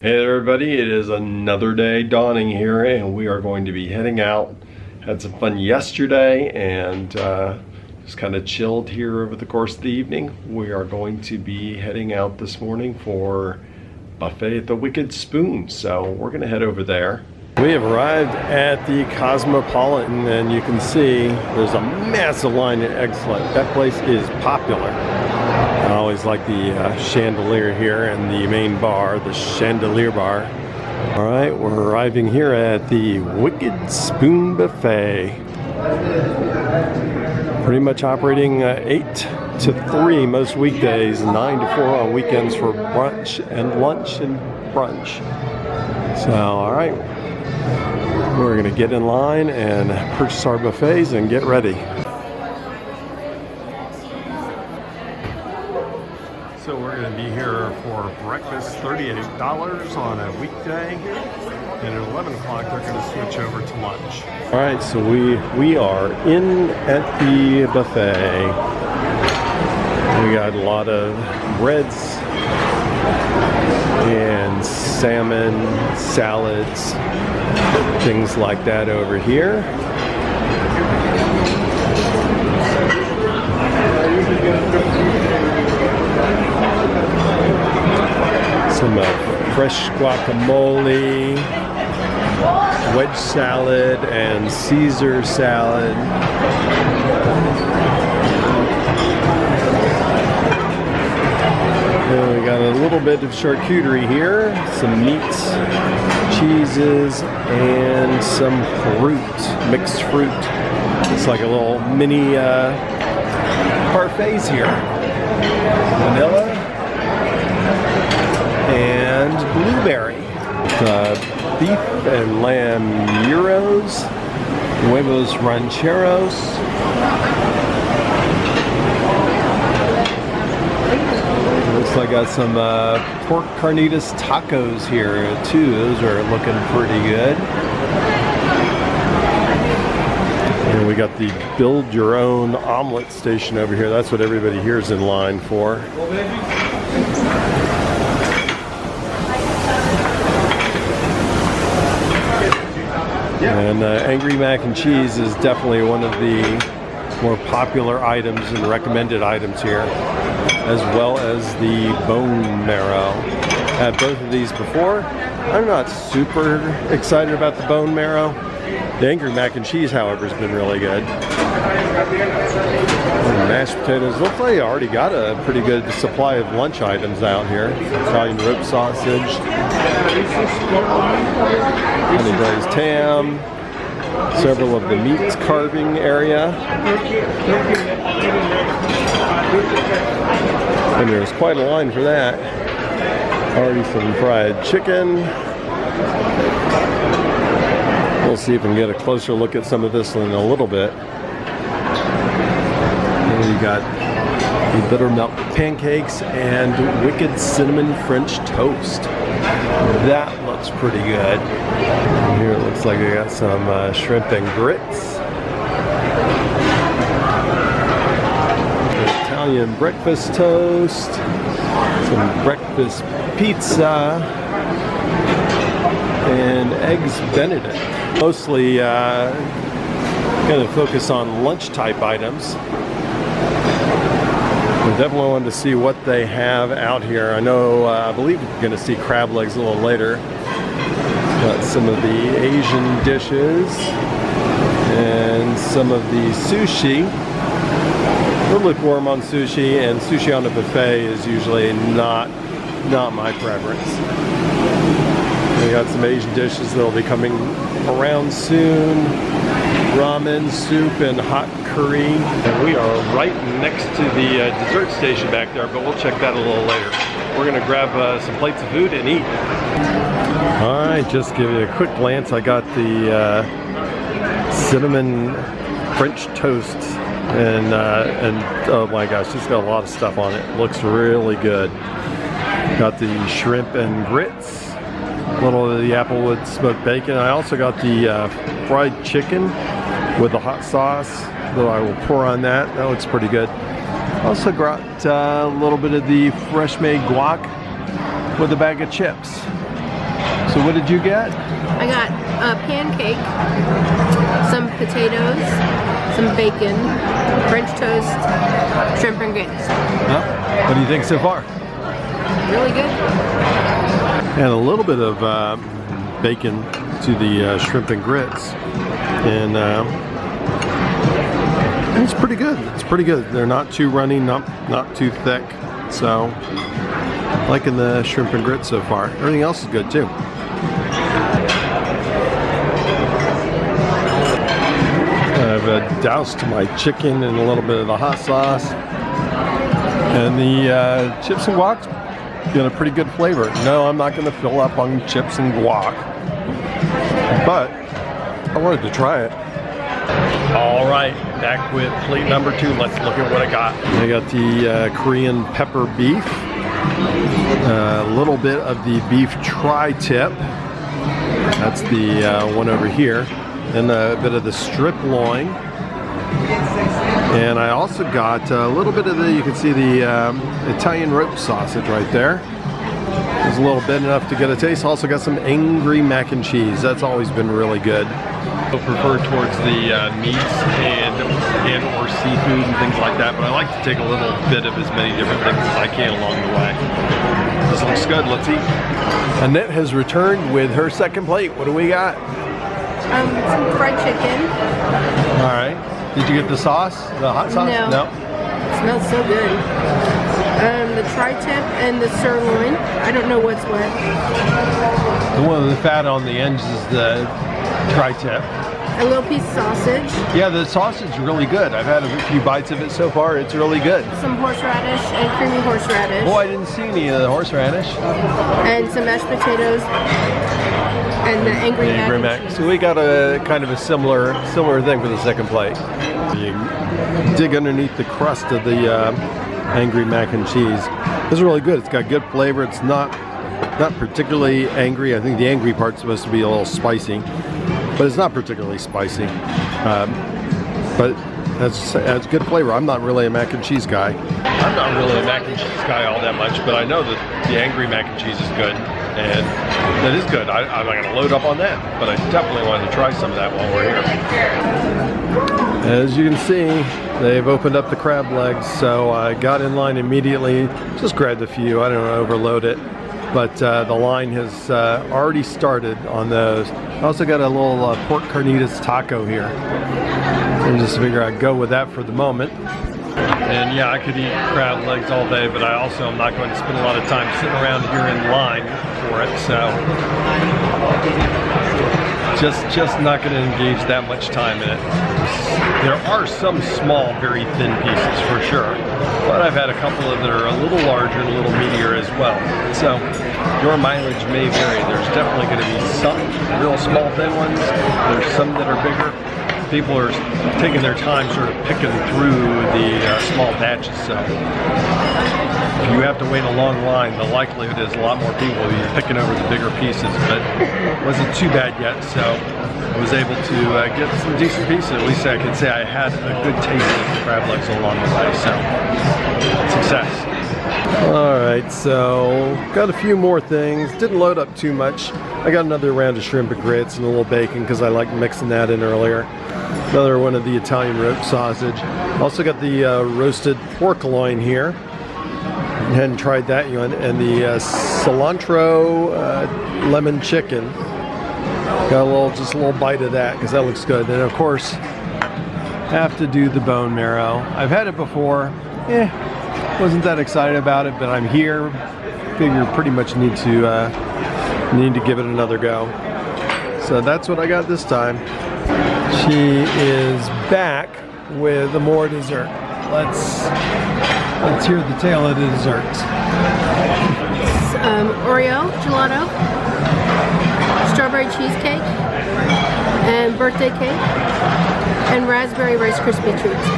Hey there everybody, it is another day dawning here and we are going to be heading out. Had some fun yesterday and just kind of chilled here over the course of the evening. We are going to be heading out this morning for buffet at the Wicked Spoon, so we're going to head over there. We have arrived at the Cosmopolitan and you can see there's a massive line at Excellent. That place is popular. I always like the chandelier here and the main bar, the chandelier bar. All right, we're arriving here at the Wicked Spoon Buffet. Pretty much operating 8 to 3 most weekdays, 9 to 4 on weekends for brunch and lunch and brunch. So, all right, we're gonna get in line and purchase our buffets and get ready. So we're going to be here for breakfast, $38 on a weekday, and at 11 o'clock they're going to switch over to lunch. All right, so we are in at the buffet. We got a lot of breads and salmon, salads, things like that over here. Some fresh guacamole, wedge salad, and Caesar salad. And we got a little bit of charcuterie here, some meats, cheeses, and some fruit, mixed fruit. It's like a little mini parfaits here. Vanilla and blueberry. Beef and lamb gyros, huevos rancheros. Looks like I got some pork carnitas tacos here too. Those are looking pretty good. And we got the build your own omelet station over here. That's what everybody here is in line for. And Angry Mac and Cheese is definitely one of the more popular items and recommended items here, as well as the bone marrow. Had both of these before. I'm not super excited about the bone marrow. The Angry Mac and Cheese, however, has been really good. And mashed potatoes. Looks like I already got a pretty good supply of lunch items out here. Italian rope sausage, honey braised ham, several of the meats carving area. And there's quite a line for that. Already some fried chicken. We'll see if we can get a closer look at some of this in a little bit. And we got the buttermilk pancakes and wicked cinnamon French toast. That looks pretty good. And here it looks like they got some shrimp and grits. Italian breakfast toast. Some breakfast pizza. And eggs Benedict. Mostly going to focus on lunch type items. We definitely wanted to see what they have out here. I know, I believe we're going to see crab legs a little later. Got some of the Asian dishes and some of the sushi. We're lukewarm on sushi, and sushi on a buffet is usually not my preference. We got some Asian dishes that'll be coming around soon. Ramen, soup, and hot curry. And we are right next to the dessert station back there, but we'll check that a little later. We're gonna grab some plates of food and eat. All right, just give you a quick glance. I got the cinnamon French toast, and oh my gosh, it's got a lot of stuff on it. Looks really good. Got the shrimp and grits, a little of the applewood smoked bacon. I also got the fried chicken with the hot sauce, though I will pour on that. That looks pretty good. Also got a little bit of the fresh made guac with a bag of chips. So what did you get? I got a pancake, some potatoes, some bacon, French toast, shrimp and grits. Huh? What do you think so far? Really good. And a little bit of bacon to the shrimp and grits. And it's pretty good. It's pretty good. They're not too runny, not too thick. So, liking the shrimp and grits so far. Everything else is good too. I've doused my chicken in a little bit of the hot sauce. And the chips and guac's got a pretty good flavor. No, I'm not going to fill up on chips and guac. But I wanted to try it. All right, back with plate number 2. Let's look at what I got. I got the Korean pepper beef, a little bit of the beef tri-tip. That's the one over here. And a bit of the strip loin. And I also got a little bit of the, you can see the Italian rope sausage right there. It's a little bit enough to get a taste. Also got some angry mac and cheese. That's always been really good. I prefer towards the meats and or seafood and things like that, but I like to take a little bit of as many different things as I can along the way. This looks good. Let's eat. Annette has returned with her second plate. What do we got? Some fried chicken. All right. Did you get the sauce? The hot sauce? No. It smells so good. The tri-tip and the sirloin. I don't know what's what. The one with the fat on the ends is the tri-tip. A little piece of sausage. Yeah, the sausage is really good. I've had a few bites of it so far. It's really good. Some horseradish and creamy horseradish. Oh, I didn't see any of the horseradish. And some mashed potatoes. And the angry mac. So we got a kind of a similar thing for the second plate. You dig underneath the crust of the angry mac and cheese. It's really good. It's got good flavor. It's not particularly angry. I think the angry part's supposed to be a little spicy, but it's not particularly spicy. But has good flavor. I'm not really a mac and cheese guy. I'm not really a mac and cheese guy all that much, but I know that the angry mac and cheese is good. And that is good. I'm not going to load up on that, but I definitely wanted to try some of that while we're here. As you can see, they've opened up the crab legs, so I got in line immediately, just grabbed a few. I don't want to overload it, but the line has already started on those. I also got a little pork carnitas taco here. And just figure I'd go with that for the moment. And yeah, I could eat crab legs all day, but I also am not going to spend a lot of time sitting around here in line for it, so just not going to engage that much time in it. There are some small, very thin pieces for sure, but I've had a couple of that are a little larger and a little meatier as well. So your mileage may vary. There's definitely going to be some real small thin ones. There's some that are bigger. People are taking their time sort of picking through the small batches, so if you have to wait a long line, the likelihood is a lot more people will be picking over the bigger pieces, but it wasn't too bad yet, so I was able to get some decent pieces. At least I can say I had a good taste of the crab legs along the way, so success. Alright, so got a few more things. Didn't load up too much. I got another round of shrimp and grits and a little bacon because I like mixing that in earlier. Another one of the Italian rope sausage. Also got the roasted pork loin here. Hadn't tried that yet. And the cilantro lemon chicken. Got just a little bite of that because that looks good. And of course, have to do the bone marrow. I've had it before. Wasn't that excited about it, but I'm here. Figure pretty much need to give it another go. So that's what I got this time. She is back with more dessert. Let's hear the tale of the desserts. Oreo gelato, strawberry cheesecake, and birthday cake, and raspberry Rice Krispie treats.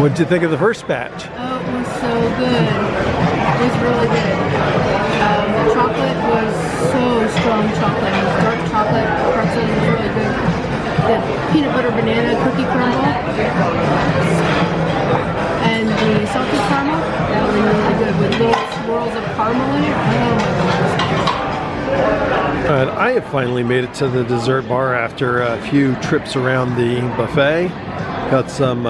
What did you think of the first batch? Oh, it was so good. It was really good. The chocolate was so strong chocolate. Dark chocolate pretzel was really good. The peanut butter banana cookie crumble and the salted caramel, that was really good with little swirls of caramel in And I have finally made it to the dessert bar after a few trips around the buffet. Got some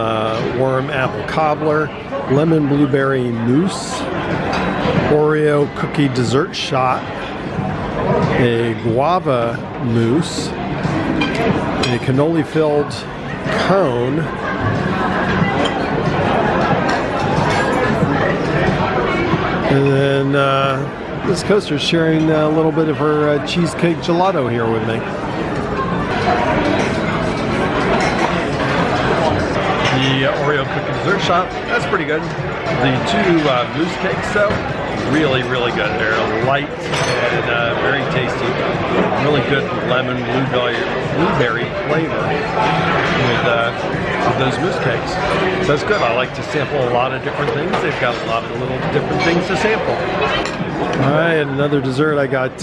warm apple cobbler, lemon blueberry mousse, Oreo cookie dessert shot, a guava mousse, a cannoli filled cone, and then Miss Coaster's sharing a little bit of her cheesecake gelato here with me. The Oreo cookie dessert shot, that's pretty good. The two mousse cakes though, really good. They're light and very tasty. Really good lemon blueberry flavor with those mousse cakes. So that's good. I like to sample a lot of different things. They've got a lot of little different things to sample. Alright, another dessert. I got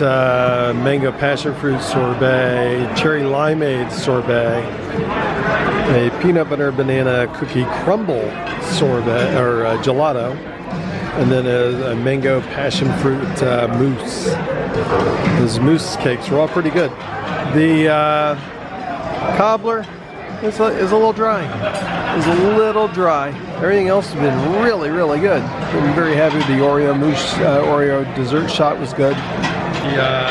mango passion fruit sorbet, cherry limeade sorbet, a peanut butter banana cookie crumble sorbet or gelato, and then a mango passion fruit mousse. Those mousse cakes are all pretty good. The cobbler is a little dry. It's a little dry. Everything else has been really good. I'm very happy with the Oreo mousse, Oreo dessert shot was good. The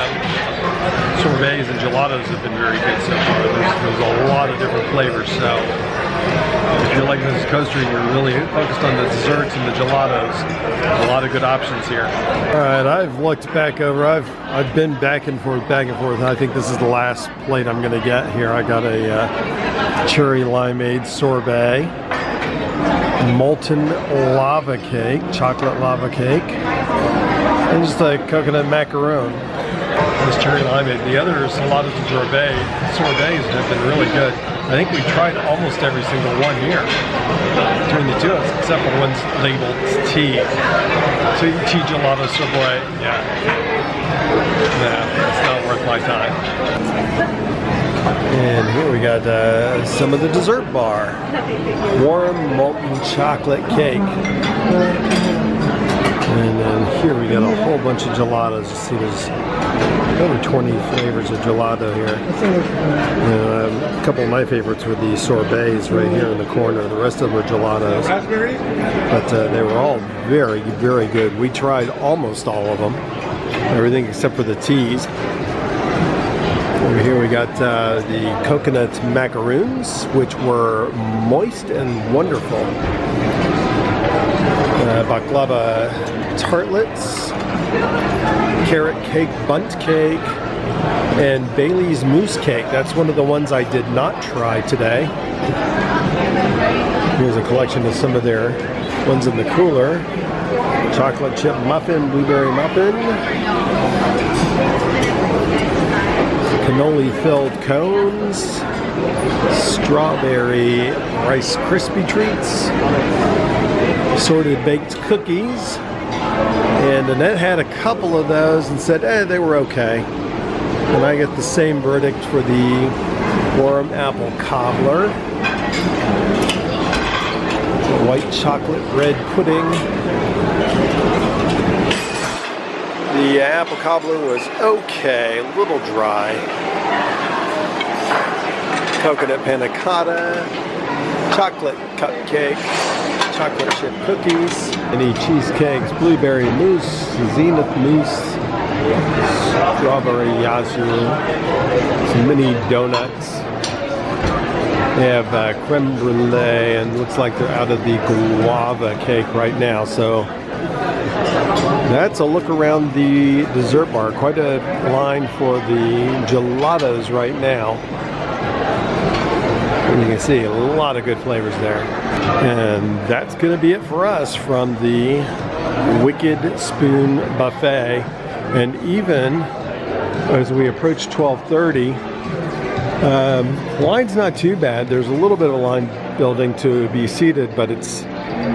sorbets and gelatos have been very good so far. There's a lot of different flavors, so if you're like Mrs. Coaster and you're really focused on the desserts and the gelatos, a lot of good options here. Alright, I've looked back over, I've been back and forth, and I think this is the last plate I'm going to get here. I got a cherry limeade sorbet, molten lava cake, chocolate lava cake, and just a coconut macaron. This cherry limeade. The others, a lot of the sorbets have been really good. I think we tried almost every single one here between the two of us, except for the ones labeled tea. So tea gelato sorbet, yeah. Nah, it's not worth my time. And here we got some of the dessert bar. Warm molten chocolate cake. And then here we got a whole bunch of gelatos. You see there's over 20 flavors of gelato here. A couple of my favorites were the sorbets right here in the corner. The rest of them were gelatos. But they were all very good. We tried almost all of them. Everything except for the teas. Over here we got the coconut macaroons, which were moist and wonderful. Baklava tartlets, carrot cake, bunt cake, and Bailey's mousse cake. That's one of the ones I did not try today. Here's a collection of some of their ones in the cooler. Chocolate chip muffin, blueberry muffin, cannoli filled cones, strawberry Rice Krispie treats, assorted baked cookies, and Annette had a couple of those and said they were okay. And I get the same verdict for the warm apple cobbler, white chocolate bread pudding. The apple cobbler was okay, a little dry. Coconut panna cotta, chocolate cupcake, chocolate chip cookies, any cheesecakes, blueberry mousse, zenith mousse, strawberry yazoo, some mini donuts. They have creme brulee, and looks like they're out of the guava cake right now. So that's a look around the dessert bar. Quite a line for the gelatos right now. And you can see a lot of good flavors there. And that's going to be it for us from the Wicked Spoon Buffet. And even as we approach 12:30, line's not too bad. There's a little bit of a line building to be seated, but it's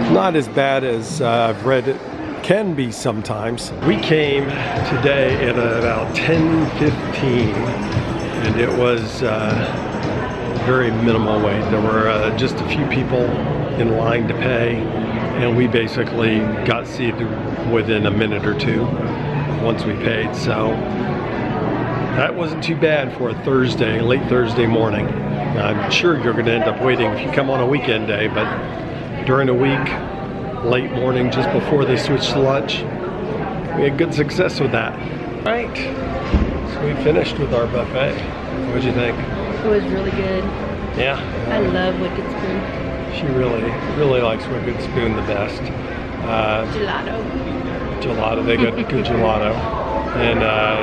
not as bad as I've read it can be sometimes. We came today at about 10:15, and it was very minimal wait. There were just a few people in line to pay, and we basically got seated within a minute or two once we paid. So That wasn't too bad for a Thursday, late Thursday morning. I'm sure you're going to end up waiting if you come on a weekend day, but during the week, late morning, just before they switched to lunch, we had good success with that. Right, so we finished with our buffet. What'd you think? It was really good. Yeah. I love Wicked Spoon. She really likes Wicked Spoon the best. Gelato, they got good gelato. And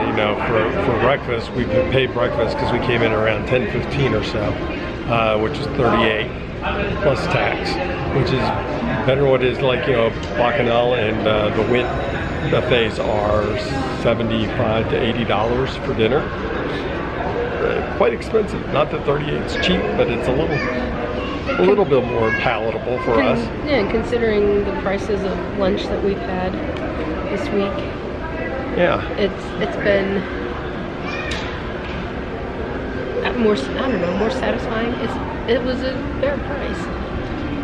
you know, for breakfast, we paid breakfast because we came in around 10:15 or so, which is 38 plus tax, which is better than what it is like, you know, Bacchanal and the Wint buffets are $75 to $80 for dinner. Quite expensive. Not that 38 is cheap, but it's a little bit more palatable for us. Yeah, and considering the prices of lunch that we've had this week. Yeah. It's been more, I don't know, more satisfying. It was a fair price.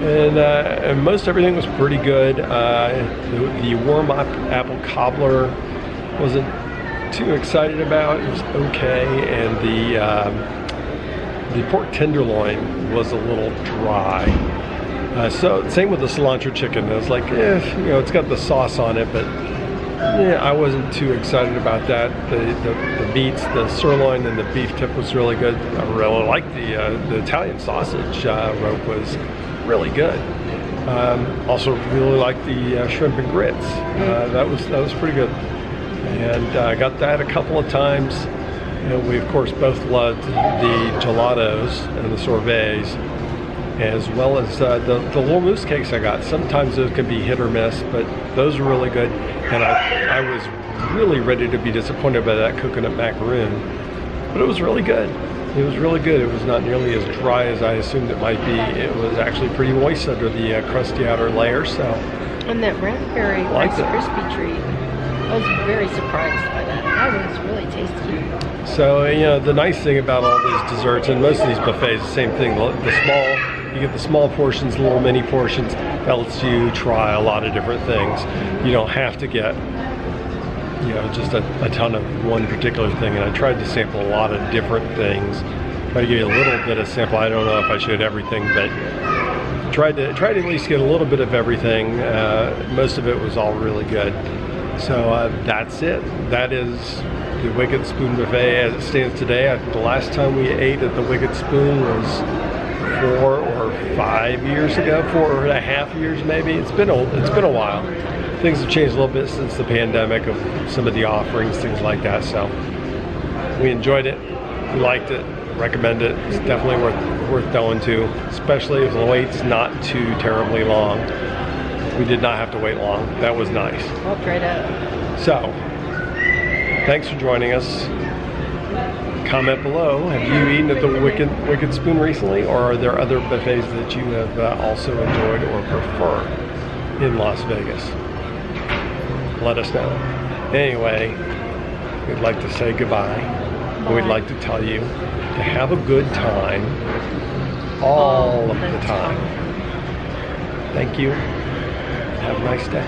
And most everything was pretty good. The warm apple cobbler wasn't too excited about. It was okay, and the pork tenderloin was a little dry. So same with the cilantro chicken. I was like, you know, it's got the sauce on it, but yeah, I wasn't too excited about that. The meats, the sirloin and the beef tip was really good. I really liked the Italian sausage rope was really good. Also really liked the shrimp and grits. That was pretty good. And I got that a couple of times. You know, we of course both loved the gelatos and the sorbets, as well as the little mousse cakes I got. Sometimes those can be hit or miss, but those were really good. And I was really ready to be disappointed by that coconut macaroon, but it was really good. It was really good. It was not nearly as dry as I assumed it might be. It was actually pretty moist under the crusty outer layer. So. And that raspberry Rice Krispie treat, I was very surprised by that. That was really tasty. So, you know, the nice thing about all these desserts, and most of these buffets, the same thing, you get the small portions, little mini portions, that lets you try a lot of different things. You don't have to get, you know, just a ton of one particular thing. And I tried to sample a lot of different things. Try to give you a little bit of sample. I don't know if I should everything, but tried to at least get a little bit of everything. Most of it was all really good. So that's it. That is the Wicked Spoon buffet as it stands today. I think the last time we ate at the Wicked Spoon was 4 or 5 years ago, 4.5 years maybe. It's been a while. Things have changed a little bit since the pandemic of some of the offerings, things like that. So we enjoyed it, we liked it, recommend it. It's definitely worth going to, especially if the wait's not too terribly long. We did not have to wait long. That was nice. Walked right up. So, thanks for joining us. Comment below. Have you eaten at the Wicked Spoon recently, or are there other buffets that you have also enjoyed or prefer in Las Vegas? Let us know. Anyway, we'd like to say goodbye. Bye. We'd like to tell you to have a good time all of the time. Thank you. Have a nice day.